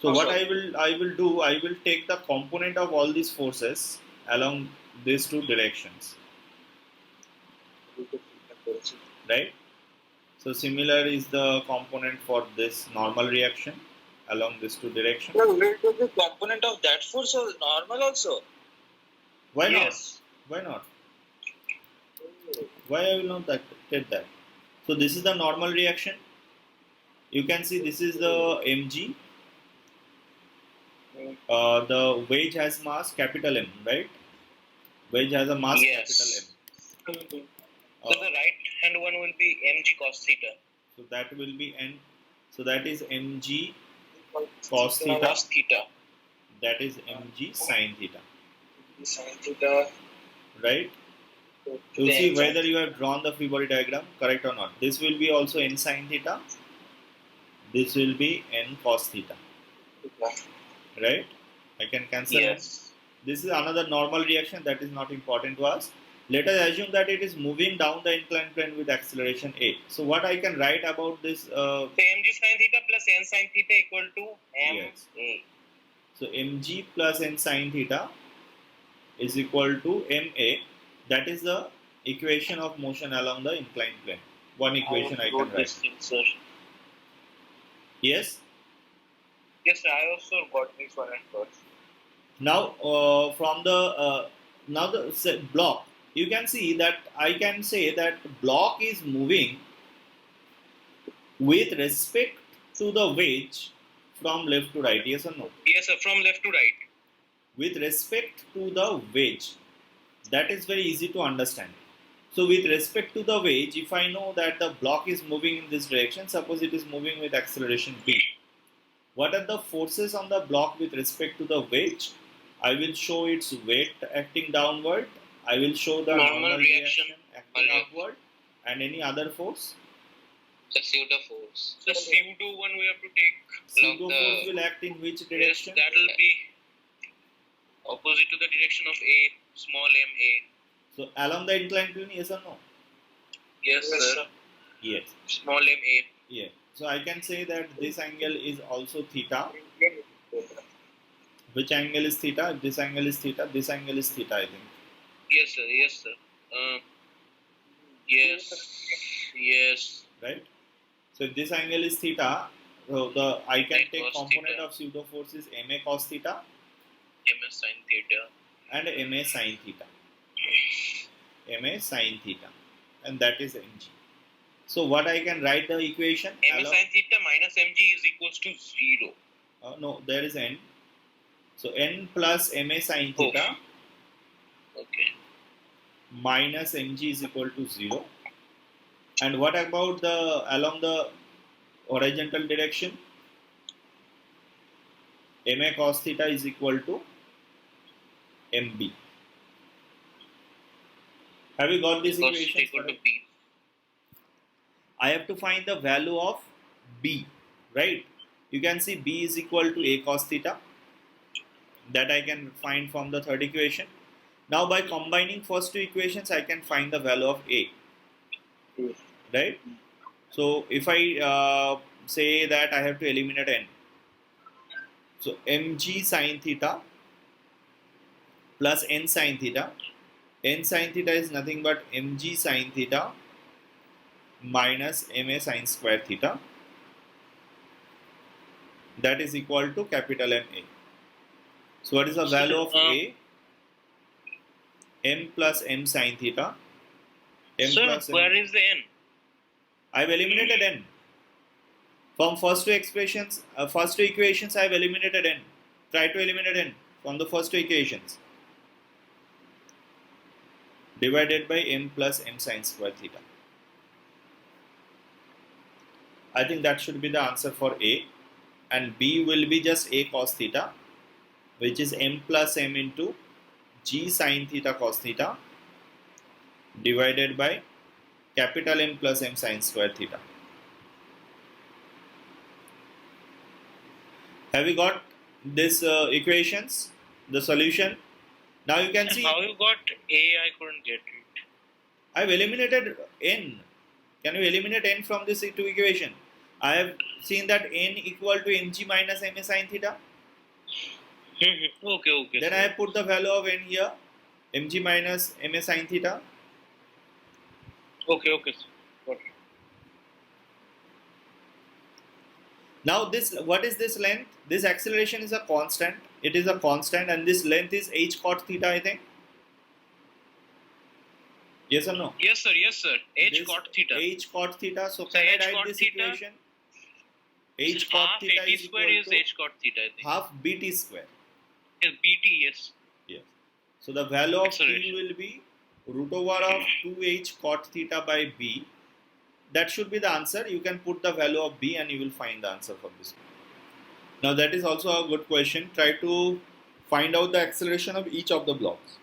So No, what sir. I will take the component of all these forces along these two directions. Right? So similar is the component for this normal reaction along these two directions. So will it be the component of that force or normal also? Why not? Yes. Why not? Why I will not take that? So this is the normal reaction. You can see this is the mg. The wedge has mass capital M, right? Wedge has a mass Yes. capital M. So the right hand one will be mg cos theta. So that will be n. So that is mg cos theta. Cos theta. That is mg sin theta. Sin theta. Right? You see whether you have drawn the free body diagram correct or not. This will be also n sin theta. This will be n cos theta. Right? I can cancel it. Yes. This is another normal reaction that is not important to us. Let us assume that it is moving down the inclined plane with acceleration a. So what I can write about this? So mg sin theta plus n sin theta equal to m Yes. a. So mg plus n sin theta is equal to ma. That is the equation of motion along the inclined plane. One equation I can wrote this write. thing, sir. Yes. Yes, sir, I also got this one at first. Now from the block, you can see that I can say that block is moving with respect to the wedge from left to right. Yes or no? Yes, sir, from left to right. With respect to the wedge. That is very easy to understand. So with respect to the wedge, if I know that the block is moving in this direction, suppose it is moving with acceleration v. What are the forces on the block with respect to the wedge? I will show its weight acting downward. I will show the normal reaction acting upward. And any other force? The pseudo force. So pseudo one we have to take. Pseudo the- force will act in which Yes, direction? that will be opposite to the direction of a, small m a. So along the inclined plane, yes or no? Yes, sir. Yes. Small m a. Yeah. So I can say that this angle is also theta. Which angle is theta? If this angle is theta, this angle is theta, I think. Yes, sir. Yes, sir. Yes. Yes. Right? So if this angle is theta, so I can Like take cos component theta. of pseudo force is ma cos theta M sin theta. and ma sin theta. Ma sin theta. And that is mg. So what I can write the equation? M sin theta minus mg is equals to 0. No, there is n. So n plus ma sin theta Okay. minus mg is equal to 0. And what about the along the horizontal direction? Ma cos theta is equal to mb. Have you got this Cos theta equation? equal to b. I have to find the value of b, right? You can see b is equal to a cos theta. That I can find from the third equation. Now by combining first two equations, I can find the value of a, right? So if I say that I have to eliminate n, so mg sin theta plus n sin theta. N sin theta is nothing but mg sin theta minus ma sin square theta. That is equal to capital M A. So what is the value of A? M plus m sin theta. M Sir, plus m. where is the n? I have eliminated n. From first two expressions, first two equations, I have eliminated n. Try to eliminate n from the first two equations. Divided by m plus m sin square theta. I think that should be the answer for A. And B will be just a cos theta, which is m plus m into g sin theta cos theta divided by capital M plus m sin square theta. Have you got this equations, the solution? Now you can see How you got A? I couldn't get it. I have eliminated n. Can you eliminate n from this two equation? I have seen that n equal to mg minus ma sin theta. Okay. Then I have put the value of n here, mg minus ma sin theta. Okay, sir. Got it. Now this, what is this length? This acceleration is a constant. It is a constant, and this length is h cot theta, I think. Yes or no? Yes, sir. H This cot theta. H cot theta. So So can I H write cot this theta equation? H cot Half theta 80 is equal square is to H cot theta, I think. half bt square. Yes, BT, yes. Yes. So the value of T Acceleration. will be root over of 2h cot theta by b. That should be the answer. You can put the value of b and you will find the answer for this. Now that is also a good question. Try to find out the acceleration of each of the blocks.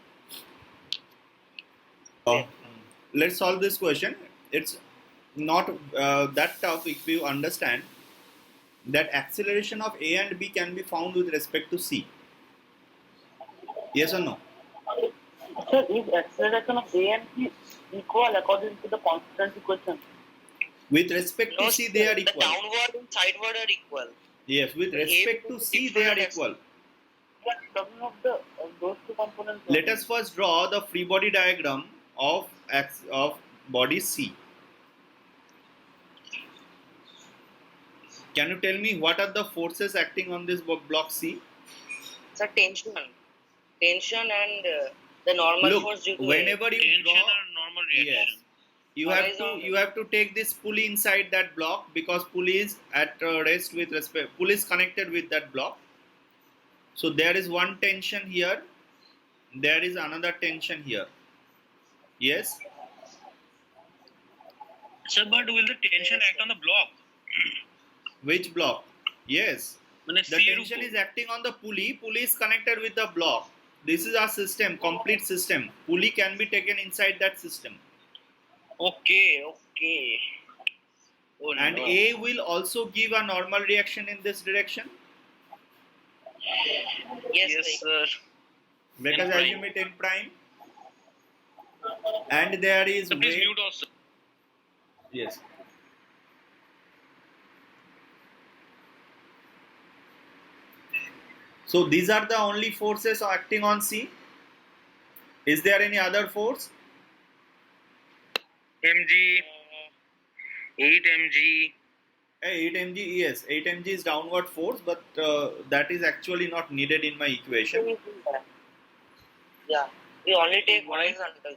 Let's solve this question. It's not that tough if you understand that acceleration of A and B can be found with respect to C. Yes or no? Sir, is acceleration of A and B equal according to the constant equation? With respect to C, they are equal. The downward and sideward are equal. Yes, with respect to C, they are equal. But talking of the those two components. Let us first draw the free body diagram of body C. Can you tell me what are the forces acting on this block C? It's a tension and the normal Look, force due to whenever you Tension draw, or normal reaction. yes, you have to take this pulley inside that block because pulley is at rest with respect. Pulley is connected with that block. So there is one tension here. There is another tension here. Yes. Sir, but will the tension act on the block? Which block? Yes. When I The see tension is acting on the pulley. Pulley is connected with the block. This is our system, complete system. Pulley can be taken inside that system. Okay. Oh, And no. A will also give a normal reaction in this direction. Yes, sir. Let us N prime. assume it n prime. And there is So please weight. mute also. Yes. So these are the only forces acting on C. Is there any other force? mg, 8 mg. 8 mg, yes, 8 mg is downward force, but that is actually not needed in my equation, Yeah, we only take Why? horizontal.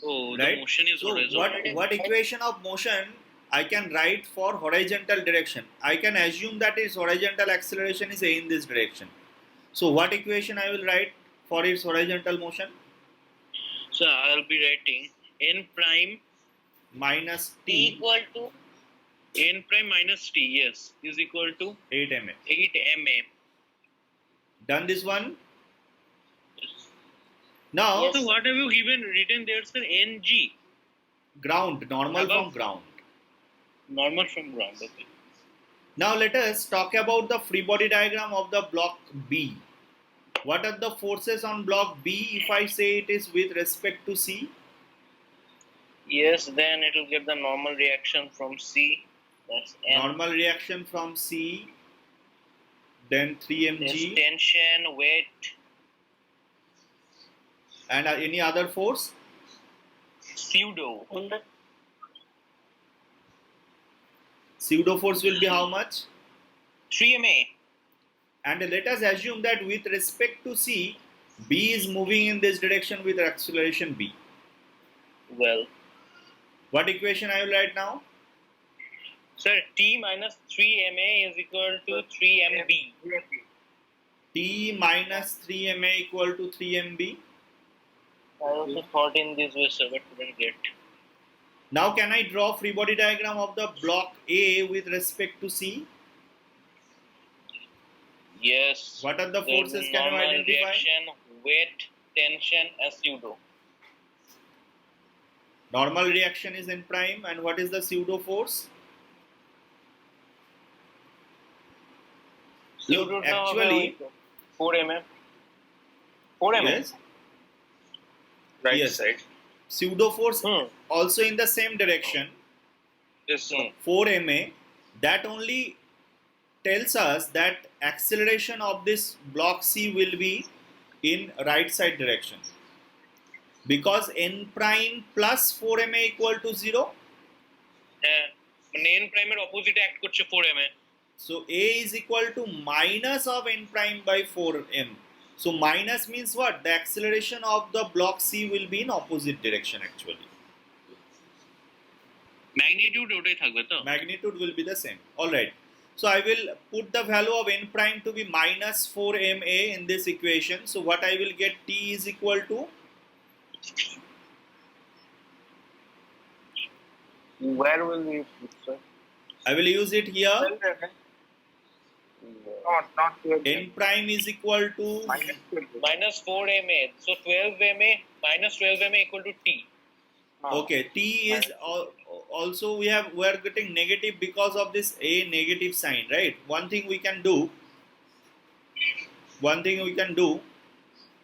Oh, the right? motion is So horizontal. what equation of motion I can write for horizontal direction? I can assume that its horizontal acceleration is a in this direction. So what equation I will write for its horizontal motion? So I'll be writing n prime Minus T t equal to n prime minus t, yes, is equal to 8 ma. 8 ma. Done this one. Now Yes. So what have you given written there, sir? Ng, ground, normal Above. from ground. normal from ground. Okay. Now let us talk about the free body diagram of the block B. What are the forces on block B if I say it is with respect to C? Yes, then it will get the normal reaction from C. That's n. Normal reaction from C, then 3 There's mg, tension, weight, and any other force? pseudo. Pseudo force will be how much? 3 ma. And let us assume that with respect to C, B is moving in this direction with acceleration B. Well, What equation I will write now? sir, T minus 3 ma is equal to 3 mb. T minus 3 ma equal to 3 mb. I also thought in this way, sir, but couldn't get. Now can I draw free body diagram of the block A with respect to C? Yes. What are the There is forces a can you normal identify? reaction, weight, tension, and pseudo. Normal reaction is N prime, and what is the pseudo force? Pseudo Look, actually, 4 mm. 4 mm. yes, Right Yes. side. pseudo force Hmm. also in the same direction, Yes, sir. 4 ma. That only tells us that acceleration of this block C will be in right side direction, because N prime plus 4 ma equal to 0. হ্যাঁ মানে n প্রাইমের অপোজিটে act করছে 4 mm. So A is equal to minus of N prime by 4m. So minus means what? The acceleration of the block C will be in opposite direction actually. Magnitude ওটাই থাকবে তো? Magnitude will be the same. Alright. So I will put the value of N prime to be minus 4ma in this equation. So what I will get, T is equal to Where will we put, sir? I will use it here. Not N prime is equal to Minus 4 ma. So 12 ma minus 12 ma equal to T. okay. T is also we are getting negative because of this A negative sign, right? One thing we can do.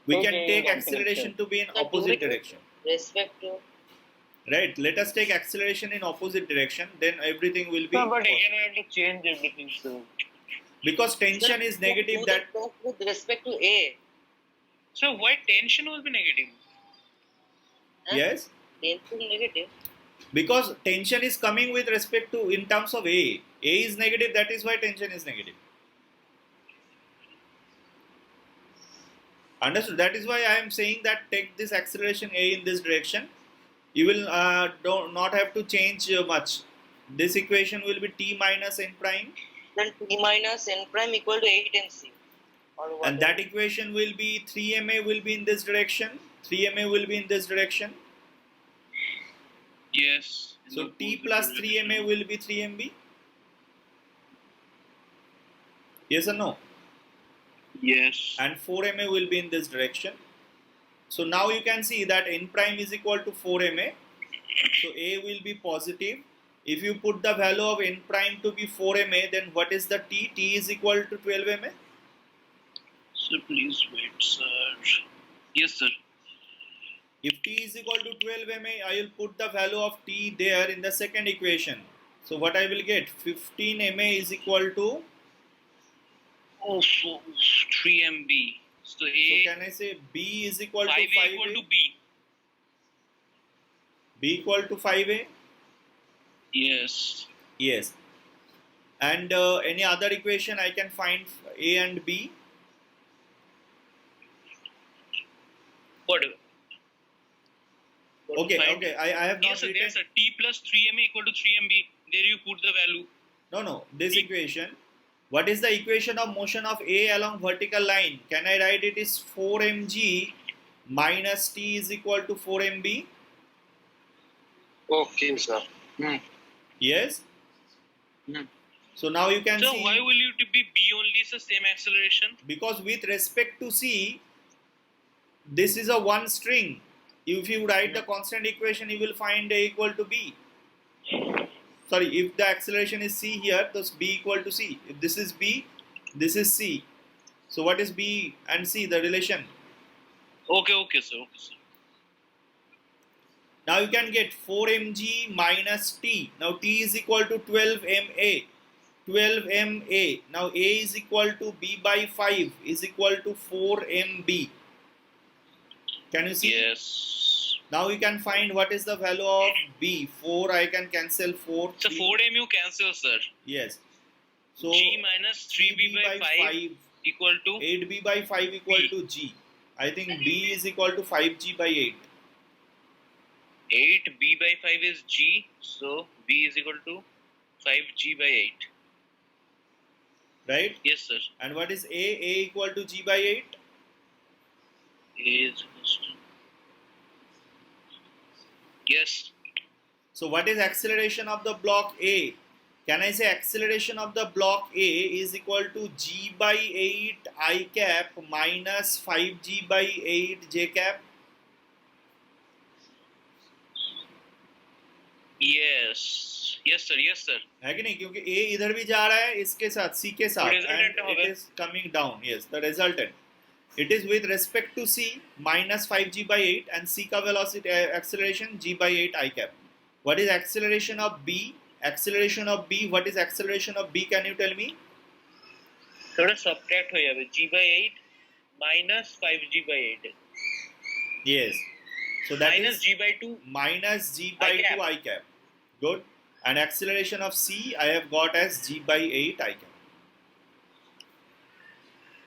We can Okay, take one thing, acceleration to be in So, opposite do it- direction, respect to right? Let us take acceleration in opposite direction. Then everything will be No, but again we have to change everything. So because tension is negative. do That the test with respect to A. why tension will be negative? Huh? yes, Tension negative. because tension is coming with respect to in terms of A. A is negative. That is why tension is negative. Understood? That is why I am saying that take this acceleration A in this direction. You will not have to change much. This equation will be T minus N prime, Then T minus N prime equal to 8 mc. Or and that equation will be 3ma will be in this direction. 3ma will be in this direction. Yes. So T plus 3ma will be 3mb. Yes or no? Yes. And 4ma will be in this direction. So now you can see that N prime is equal to 4ma. So A will be positive. If you put the value of N prime to be 4ma, then what is the T? T is equal to 12ma. Sir, please wait, sir. Yes, sir. If t is equal to 12 ma, I will put the value of t there in the second equation. So what I will get? 15 ma is equal to, Oh, so 3 MB. So A so can I say b is equal to 5A 5a? equal to B. b equal to 5a? Yes. Yes. And any other equation I can find a and b? Whatever. Okay, okay. I have not Yes, sir. written. There's a T plus 3MA equal to 3MB. There you put the value. No. This equation. What is the equation of motion of A along vertical line? Can I write it is 4mg minus t is equal to 4mb? Okay, sir. Yes. Hmm. So now you can So see, why will it be B only? It's the same acceleration. because with respect to C, this is a one string. If you write the constant equation, you will find A equal to B. Sorry, if the acceleration is C here, thus B equal to C. If this is B, this is C. So what is B and C, the relation? Okay, sir. Now you can get 4mg minus t. Now t is equal to 12 ma. 12 ma. Now A is equal to B by 5 is equal to 4 mb. Can you see? Yes. Now you can find what is the value of B. 4 I can cancel 4. So 4MU cancel, sir. Yes. So G minus 3B by 5 equal to 8b by 5 equal B. to G. I think B is equal to 5G by 8. 8B by 5 is G. So B is equal to 5G by 8. Right? Yes, sir. And what is A? A equal to G by 8? A is equal to... Yes. So what is acceleration of the block A? Can I say acceleration of the block A is equal to G by 8 I cap minus 5G by 8 J cap? Yes, sir. है कि नहीं? क्योंकि A इधर भी जा रहा है इसके साथ, C के साथ, Resultant and it होगा. is coming down. Yes, the resultant. It is with respect to C minus 5G by 8 and C का velocity acceleration G by 8 I cap. What is acceleration of B? Acceleration of B. What is acceleration of B? Can you tell me? थोड़ा subtract हो जाए. G by 8 minus 5G by 8. Yes. So that Minus is G by 2. minus G by I cap. 2 I cap. Good. And acceleration of C I have got as G by 8 I cap.